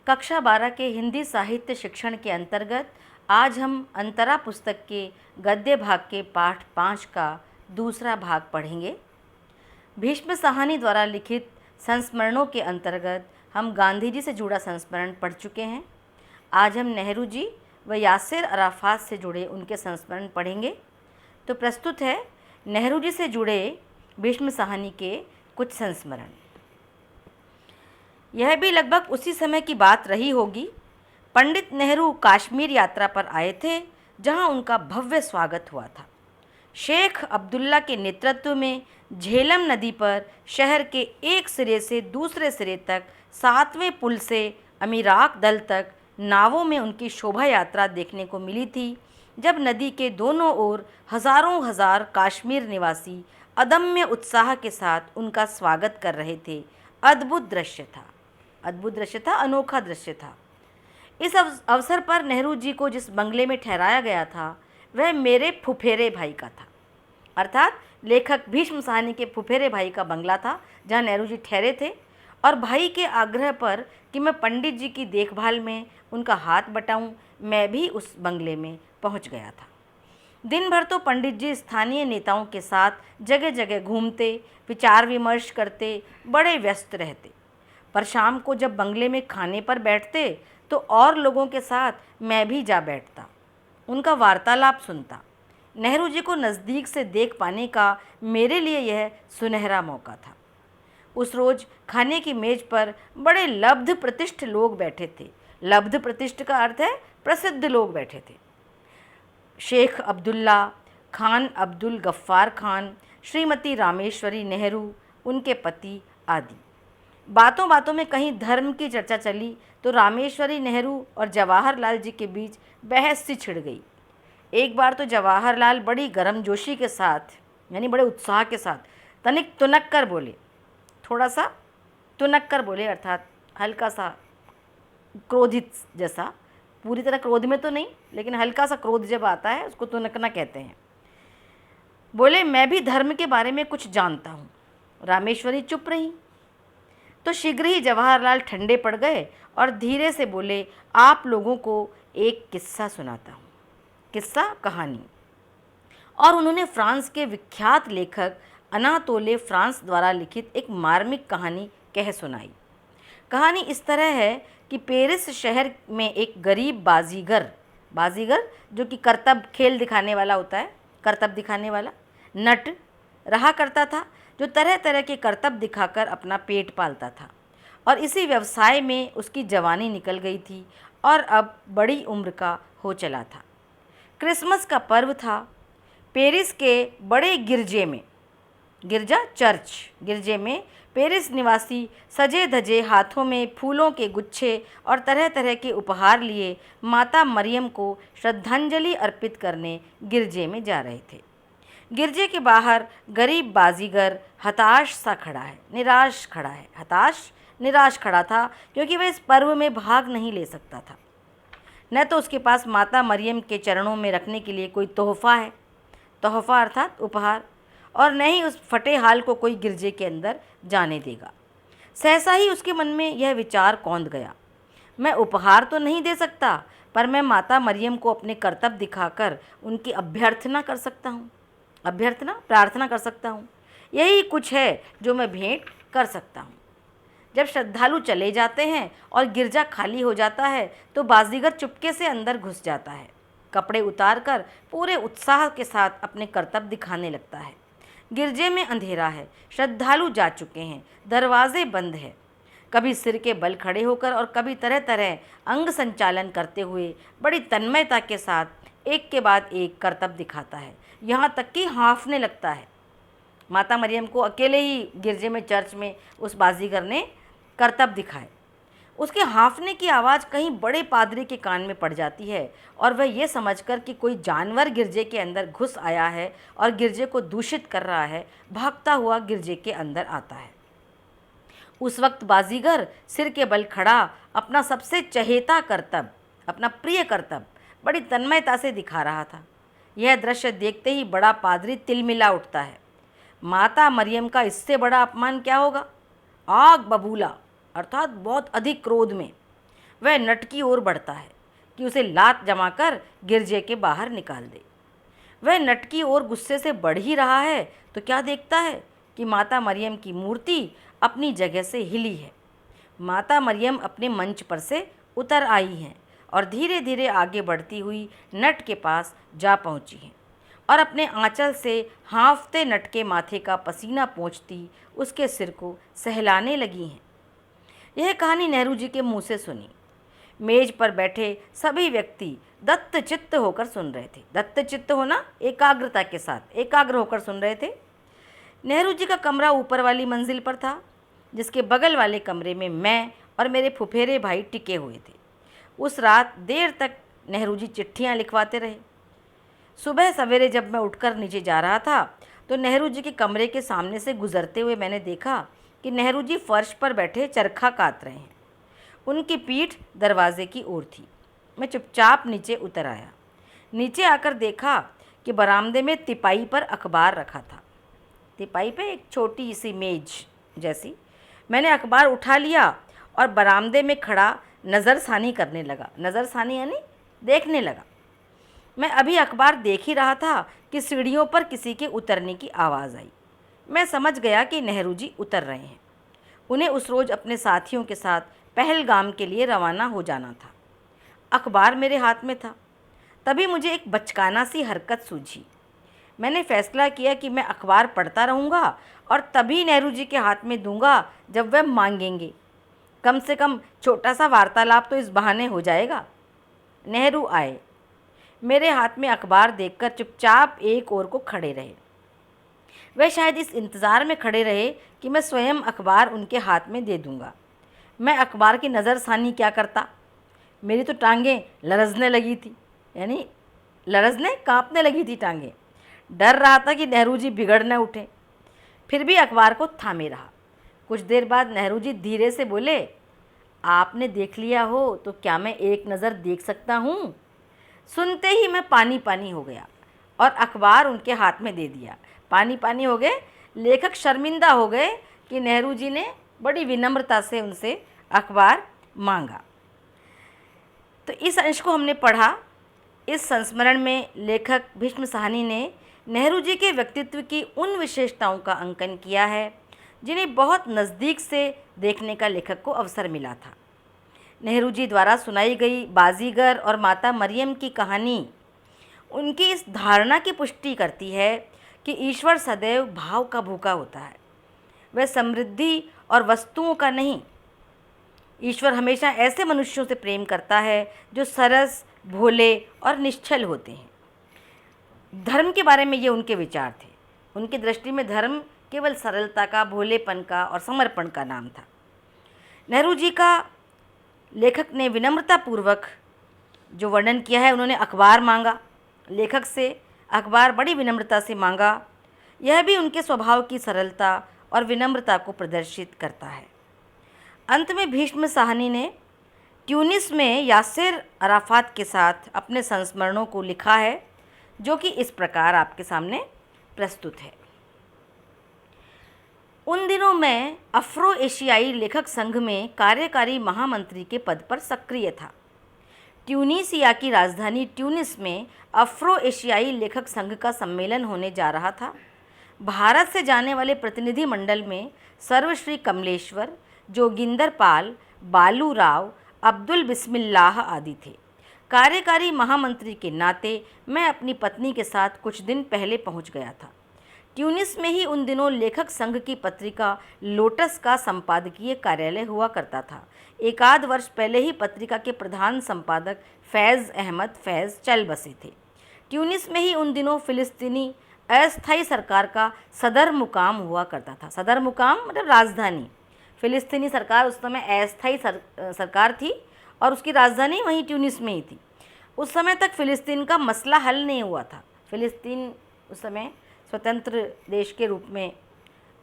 कक्षा 12 के हिंदी साहित्य शिक्षण के अंतर्गत आज हम अंतरा पुस्तक के गद्य भाग के पाठ 5 का दूसरा भाग पढ़ेंगे। भीष्म साहनी द्वारा लिखित संस्मरणों के अंतर्गत हम गांधी जी से जुड़ा संस्मरण पढ़ चुके हैं। आज हम नेहरू जी व यासिर अराफात से जुड़े उनके संस्मरण पढ़ेंगे। तो प्रस्तुत है नेहरू जी से जुड़े भीष्म साहनी के कुछ संस्मरण। यह भी लगभग उसी समय की बात रही होगी। पंडित नेहरू कश्मीर यात्रा पर आए थे, जहां उनका भव्य स्वागत हुआ था। शेख अब्दुल्ला के नेतृत्व में झेलम नदी पर शहर के एक सिरे से दूसरे सिरे तक 7वें पुल से अमीराक दल तक नावों में उनकी शोभा यात्रा देखने को मिली थी, जब नदी के दोनों ओर हजारों हजार कश्मीर निवासी अदम्य उत्साह के साथ उनका स्वागत कर रहे थे। अद्भुत दृश्य था, अनोखा दृश्य था। इस अवसर पर नेहरू जी को जिस बंगले में ठहराया गया था, वह मेरे फुफेरे भाई का था। अर्थात लेखक भीष्म साहनी के फुफेरे भाई का बंगला था, जहां नेहरू जी ठहरे थे। और भाई के आग्रह पर कि मैं पंडित जी की देखभाल में उनका हाथ बटाऊं, मैं भी उस बंगले में पहुंच गया था। दिन भर तो पंडित जी स्थानीय नेताओं के साथ जगह जगह घूमते, विचार विमर्श करते, बड़े व्यस्त रहते। पर शाम को जब बंगले में खाने पर बैठते तो और लोगों के साथ मैं भी जा बैठता, उनका वार्तालाप सुनता। नेहरू जी को नज़दीक से देख पाने का मेरे लिए यह सुनहरा मौका था। उस रोज़ खाने की मेज़ पर बड़े लब्ध प्रतिष्ठ लोग बैठे थे। लब्ध प्रतिष्ठ का अर्थ है प्रसिद्ध लोग बैठे थे। शेख अब्दुल्ला, खान अब्दुल गफ्फार खान, श्रीमती रामेश्वरी नेहरू, उनके पति आदि। बातों बातों में कहीं धर्म की चर्चा चली तो रामेश्वरी नेहरू और जवाहरलाल जी के बीच बहस सी छिड़ गई। एक बार तो जवाहरलाल बड़ी गर्मजोशी के साथ, यानी बड़े उत्साह के साथ तनिक तुनक कर बोले, थोड़ा सा तुनक कर बोले, अर्थात हल्का सा क्रोधित जैसा, पूरी तरह क्रोध में तो नहीं, लेकिन हल्का सा क्रोध जब आता है उसको तुनकना कहते हैं। बोले, मैं भी धर्म के बारे में कुछ जानता हूँ। रामेश्वरी चुप रही। तो शीघ्र ही जवाहरलाल ठंडे पड़ गए और धीरे से बोले, आप लोगों को एक किस्सा सुनाता हूँ। किस्सा, कहानी। और उन्होंने फ्रांस के विख्यात लेखक अनातोले फ्रांस द्वारा लिखित एक मार्मिक कहानी कह सुनाई। कहानी इस तरह है कि पेरिस शहर में एक गरीब बाजीगर जो कि करतब, खेल दिखाने वाला होता है, करतब दिखाने वाला नट रहा करता था, जो तरह तरह के करतब दिखाकर अपना पेट पालता था। और इसी व्यवसाय में उसकी जवानी निकल गई थी और अब बड़ी उम्र का हो चला था। क्रिसमस का पर्व था। पेरिस के बड़े गिरजे में, गिरजे में पेरिस निवासी सजे धजे, हाथों में फूलों के गुच्छे और तरह तरह के उपहार लिए माता मरियम को श्रद्धांजलि अर्पित करने गिरजे में जा रहे थे। गिरजे के बाहर गरीब बाजीगर निराश खड़ा था, क्योंकि वह इस पर्व में भाग नहीं ले सकता था। न तो उसके पास माता मरियम के चरणों में रखने के लिए कोई तोहफा अर्थात उपहार, और न ही उस फटे हाल को कोई गिरजे के अंदर जाने देगा। सहसा ही उसके मन में यह विचार कौंध गया, मैं उपहार तो नहीं दे सकता, पर मैं माता मरियम को अपने करतब दिखाकर उनकी प्रार्थना कर सकता हूँ। यही कुछ है जो मैं भेंट कर सकता हूँ। जब श्रद्धालु चले जाते हैं और गिरजा खाली हो जाता है तो बाजीगर चुपके से अंदर घुस जाता है। कपड़े उतारकर पूरे उत्साह के साथ अपने करतब दिखाने लगता है। गिरजे में अंधेरा है, श्रद्धालु जा चुके हैं, दरवाजे बंद है। कभी सिर के बल खड़े होकर और कभी तरह तरह अंग संचालन करते हुए बड़ी तन्मयता के साथ एक के बाद एक करतब दिखाता है, यहाँ तक कि हाँफने लगता है। माता मरियम को अकेले ही गिरजे में, चर्च में उस बाजीगर ने करतब दिखाए। उसके हाँफने की आवाज़ कहीं बड़े पादरी के कान में पड़ जाती है और वह ये समझकर कि कोई जानवर गिरजे के अंदर घुस आया है और गिरजे को दूषित कर रहा है, भागता हुआ गिरजे के अंदर आता है। उस वक्त बाजीगर सिर के बल खड़ा अपना सबसे चहेता करतब, अपना प्रिय करतब बड़ी तन्मयता से दिखा रहा था। यह दृश्य देखते ही बड़ा पादरी तिलमिला उठता है। माता मरियम का इससे बड़ा अपमान क्या होगा। आग बबूला अर्थात बहुत अधिक क्रोध में वह नट की ओर बढ़ता है कि उसे लात जमाकर गिरजे के बाहर निकाल दे। वह नट की ओर गुस्से से बढ़ ही रहा है तो क्या देखता है कि माता मरियम की मूर्ति अपनी जगह से हिली है। माता मरियम अपने मंच पर से उतर आई हैं और धीरे धीरे आगे बढ़ती हुई नट के पास जा पहुंची हैं और अपने आंचल से हाँफते नट के माथे का पसीना पोंछती उसके सिर को सहलाने लगी हैं। यह कहानी नेहरू जी के मुंह से सुनी। मेज पर बैठे सभी व्यक्ति दत्तचित्त होकर सुन रहे थे। दत्तचित्त होना एकाग्रता के साथ एकाग्र होकर सुन रहे थे। नेहरू जी का कमरा ऊपर वाली मंजिल पर था, जिसके बगल वाले कमरे में मैं और मेरे फुफेरे भाई टिके हुए थे। उस रात देर तक नेहरू जी चिट्ठियाँ लिखवाते रहे। सुबह सवेरे जब मैं उठकर नीचे जा रहा था तो नेहरू जी के कमरे के सामने से गुजरते हुए मैंने देखा कि नेहरू जी फर्श पर बैठे चरखा काट रहे हैं। उनकी पीठ दरवाजे की ओर थी। मैं चुपचाप नीचे उतर आया। नीचे आकर देखा कि बरामदे में तिपाई पर अखबार रखा था। तिपाई पे एक छोटी सी मेज जैसी। मैंने अखबार उठा लिया और बरामदे में खड़ा नज़रसानी करने लगा। नज़रसानी यानी देखने लगा। मैं अभी अखबार देख ही रहा था कि सीढ़ियों पर किसी के उतरने की आवाज़ आई। मैं समझ गया कि नेहरू जी उतर रहे हैं। उन्हें उस रोज़ अपने साथियों के साथ पहलगाम के लिए रवाना हो जाना था। अखबार मेरे हाथ में था। तभी मुझे एक बचकाना सी हरकत सूझी। मैंने फैसला किया कि मैं अखबार पढ़ता रहूँगा और तभी नेहरू जी के हाथ में दूंगा जब वह मांगेंगे। कम से कम छोटा सा वार्तालाप तो इस बहाने हो जाएगा। नेहरू आए। मेरे हाथ में अखबार देखकर चुपचाप एक ओर को खड़े रहे। वह शायद इस इंतज़ार में खड़े रहे कि मैं स्वयं अखबार उनके हाथ में दे दूंगा। मैं अखबार की नज़रसानी क्या करता। मेरी तो टांगें लरजने लगी थी, यानी लरजने कांपने लगी थी टांगें। डर रहा था कि नेहरू जी बिगड़ न उठे। फिर भी अखबार को थामे रहा। कुछ देर बाद नेहरू जी धीरे से बोले, आपने देख लिया हो तो क्या मैं एक नज़र देख सकता हूँ। सुनते ही मैं पानी पानी हो गया और अखबार उनके हाथ में दे दिया। पानी पानी हो गए। लेखक शर्मिंदा हो गए कि नेहरू जी ने बड़ी विनम्रता से उनसे अखबार मांगा। तो इस अंश को हमने पढ़ा। इस संस्मरण में लेखक भीष्म साहनी ने नेहरू जी के व्यक्तित्व की उन विशेषताओं का अंकन किया है जिन्हें बहुत नज़दीक से देखने का लेखक को अवसर मिला था। नेहरू जी द्वारा सुनाई गई बाजीगर और माता मरियम की कहानी उनकी इस धारणा की पुष्टि करती है कि ईश्वर सदैव भाव का भूखा होता है। वह समृद्धि और वस्तुओं का नहीं। ईश्वर हमेशा ऐसे मनुष्यों से प्रेम करता है जो सरस, भोले और निश्चल होते हैं। धर्म के बारे में ये उनके विचार थे। उनकी दृष्टि में धर्म केवल सरलता का, भोलेपन का और समर्पण का नाम था। नेहरू जी का लेखक ने विनम्रतापूर्वक जो वर्णन किया है, उन्होंने अखबार मांगा लेखक से, अखबार बड़ी विनम्रता से मांगा। यह भी उनके स्वभाव की सरलता और विनम्रता को प्रदर्शित करता है। अंत में भीष्म साहनी ने ट्यूनिस में यासिर अराफात के साथ अपने संस्मरणों को लिखा है, जो कि इस प्रकार आपके सामने प्रस्तुत है। उन दिनों मैं अफ्रो एशियाई लेखक संघ में कार्यकारी महामंत्री के पद पर सक्रिय था। ट्यूनीसिया की राजधानी ट्यूनिस में अफ्रो एशियाई लेखक संघ का सम्मेलन होने जा रहा था। भारत से जाने वाले प्रतिनिधि मंडल में सर्वश्री कमलेश्वर, जोगिंदर पाल, बालू राव, अब्दुल बिस्मिल्लाह आदि थे। कार्यकारी महामंत्री के नाते मैं अपनी पत्नी के साथ कुछ दिन पहले पहुंच गया था। ट्यूनिस में ही उन दिनों लेखक संघ की पत्रिका लोटस का संपादकीय कार्यालय हुआ करता था। एक आध वर्ष पहले ही पत्रिका के प्रधान संपादक फैज़ अहमद फैज़ चल बसे थे। ट्यूनिस में ही उन दिनों फ़िलिस्तीनी अस्थायी सरकार का सदर मुकाम हुआ करता था। सदर मुकाम मतलब राजधानी। फ़िलिस्तीनी सरकार उस समय अस्थायी सरकार थी और उसकी राजधानी वहीं ट्यूनिस में ही थी। उस समय तक फ़िलिस्तीन का मसला हल नहीं हुआ था। फ़िलिस्तीन उस समय स्वतंत्र देश के रूप में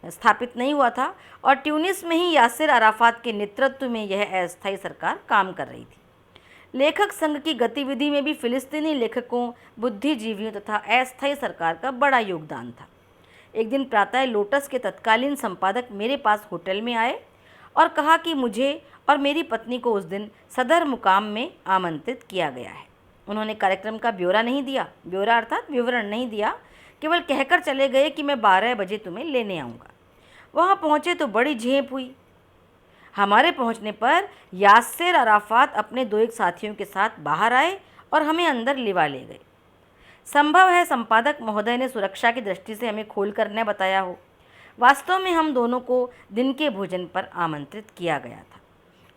स्थापित नहीं हुआ था और ट्यूनिस में ही यासिर अराफात के नेतृत्व में यह अस्थायी सरकार काम कर रही थी। लेखक संघ की गतिविधि में भी फ़िलिस्तीनी लेखकों, बुद्धिजीवियों तथा अस्थायी सरकार का बड़ा योगदान था। एक दिन प्रातः लोटस के तत्कालीन संपादक मेरे पास होटल में आए और कहा कि मुझे और मेरी पत्नी को उस दिन सदर मुकाम में आमंत्रित किया गया है। उन्होंने कार्यक्रम का ब्यौरा नहीं दिया, ब्यौरा अर्थात विवरण नहीं दिया, केवल कहकर चले गए कि मैं 12 बजे तुम्हें लेने आऊँगा। वहाँ पहुँचे तो बड़ी झेप हुई। हमारे पहुँचने पर यास्सेर अराफात अपने 2 साथियों के साथ बाहर आए और हमें अंदर लिवा ले गए। संभव है संपादक महोदय ने सुरक्षा की दृष्टि से हमें खोल कर न बताया हो। वास्तव में हम दोनों को दिन के भोजन पर आमंत्रित किया गया था।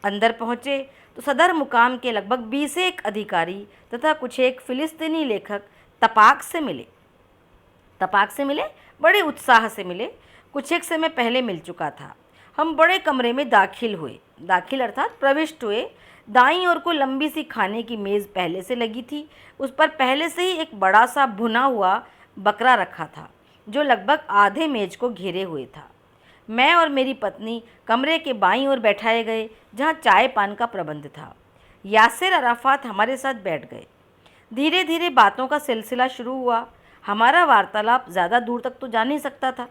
अंदर पहुँचे तो सदर मुकाम के लगभग 20 अधिकारी तथा कुछ एक फ़िलिस्तीनी लेखक तपाक से मिले, बड़े उत्साह से मिले। कुछ एक समय पहले मिल चुका था। हम बड़े कमरे में दाखिल अर्थात प्रविष्ट हुए। दाईं ओर को लंबी सी खाने की मेज़ पहले से लगी थी। उस पर पहले से ही एक बड़ा सा भुना हुआ बकरा रखा था जो लगभग आधे मेज को घेरे हुए था। मैं और मेरी पत्नी कमरे के बाईं ओर बैठाए गए जहाँ चाय पान का प्रबंध था। यास्सेर अराफात हमारे साथ बैठ गए। धीरे धीरे बातों का सिलसिला शुरू हुआ। हमारा वार्तालाप ज़्यादा दूर तक तो जा नहीं सकता था।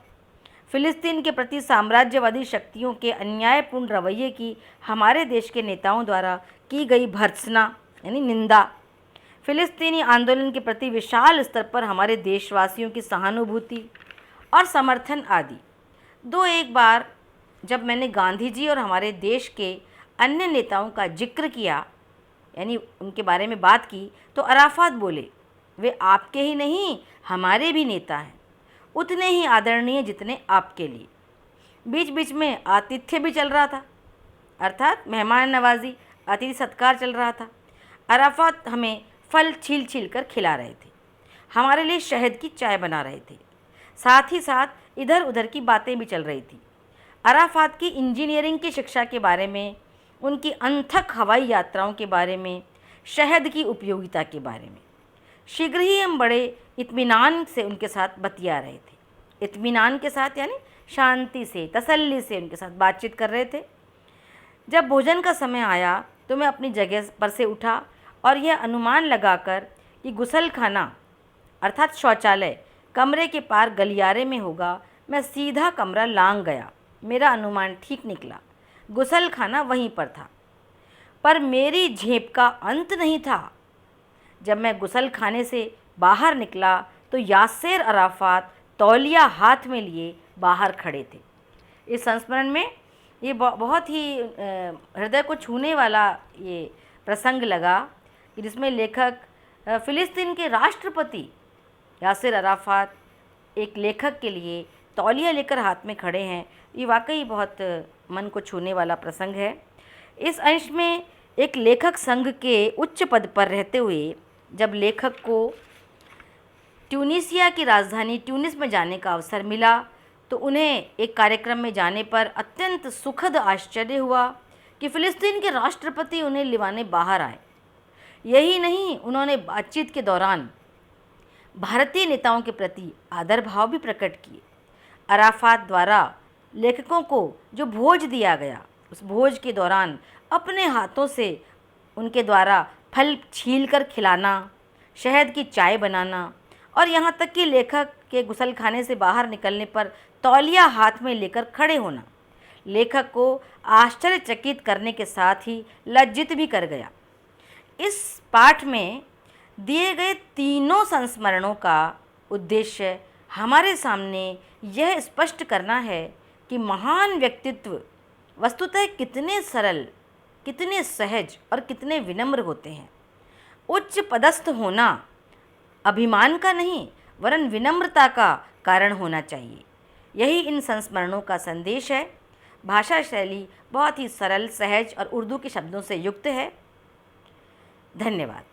फ़िलिस्तीन के प्रति साम्राज्यवादी शक्तियों के अन्यायपूर्ण रवैये की हमारे देश के नेताओं द्वारा की गई भर्त्सना यानी निंदा, फ़िलिस्तीनी आंदोलन के प्रति विशाल स्तर पर हमारे देशवासियों की सहानुभूति और समर्थन आदि। 2-1 बार जब मैंने गांधी जी और हमारे देश के अन्य नेताओं का जिक्र किया यानी उनके बारे में बात की तो अराफात बोले, वे आपके ही नहीं हमारे भी नेता हैं, उतने ही आदरणीय जितने आपके लिए। बीच बीच में आतिथ्य भी चल रहा था, अर्थात मेहमान नवाजी, अतिथि सत्कार चल रहा था। अराफात हमें फल छील छील कर खिला रहे थे, हमारे लिए शहद की चाय बना रहे थे। साथ ही साथ इधर उधर की बातें भी चल रही थी। अराफात की इंजीनियरिंग की शिक्षा के बारे में, उनकी अनथक हवाई यात्राओं के बारे में, शहद की उपयोगिता के बारे में। शीघ्र ही हम बड़े इत्मीनान से उनके साथ बतिया रहे थे। इत्मीनान के साथ यानी शांति से, तसल्ली से उनके साथ बातचीत कर रहे थे। जब भोजन का समय आया तो मैं अपनी जगह पर से उठा और यह अनुमान लगाकर कि गुसलखाना अर्थात शौचालय कमरे के पार गलियारे में होगा, मैं सीधा कमरा लांघ गया। मेरा अनुमान ठीक निकला, गुसलखाना वहीं पर था। पर मेरी झेप का अंत नहीं था। जब मैं गुसलखाने से बाहर निकला तो यास्सेर अराफात तौलिया हाथ में लिए बाहर खड़े थे। इस संस्मरण में ये बहुत ही हृदय को छूने वाला ये प्रसंग लगा कि जिसमें लेखक फ़िलिस्तीन के राष्ट्रपति यास्सेर अराफात एक लेखक के लिए तौलिया लेकर हाथ में खड़े हैं। ये वाकई बहुत मन को छूने वाला प्रसंग है। इस अंश में एक लेखक संघ के उच्च पद पर रहते हुए जब लेखक को ट्यूनीसिया की राजधानी ट्यूनिस में जाने का अवसर मिला तो उन्हें एक कार्यक्रम में जाने पर अत्यंत सुखद आश्चर्य हुआ कि फ़िलिस्तीन के राष्ट्रपति उन्हें लिवाने बाहर आए। यही नहीं, उन्होंने बातचीत के दौरान भारतीय नेताओं के प्रति आदर भाव भी प्रकट किए। अराफात द्वारा लेखकों को जो भोज दिया गया, उस भोज के दौरान अपने हाथों से उनके द्वारा फल छील कर खिलाना, शहद की चाय बनाना और यहाँ तक कि लेखक के गुसलखाने से बाहर निकलने पर तौलिया हाथ में लेकर खड़े होना, लेखक को आश्चर्यचकित करने के साथ ही लज्जित भी कर गया। इस पाठ में दिए गए तीनों संस्मरणों का उद्देश्य हमारे सामने यह स्पष्ट करना है कि महान व्यक्तित्व वस्तुतः कितने सरल, कितने सहज और कितने विनम्र होते हैं। उच्च पदस्थ होना अभिमान का नहीं वरन विनम्रता का कारण होना चाहिए। यही इन संस्मरणों का संदेश है। भाषा शैली बहुत ही सरल, सहज और उर्दू के शब्दों से युक्त है। धन्यवाद।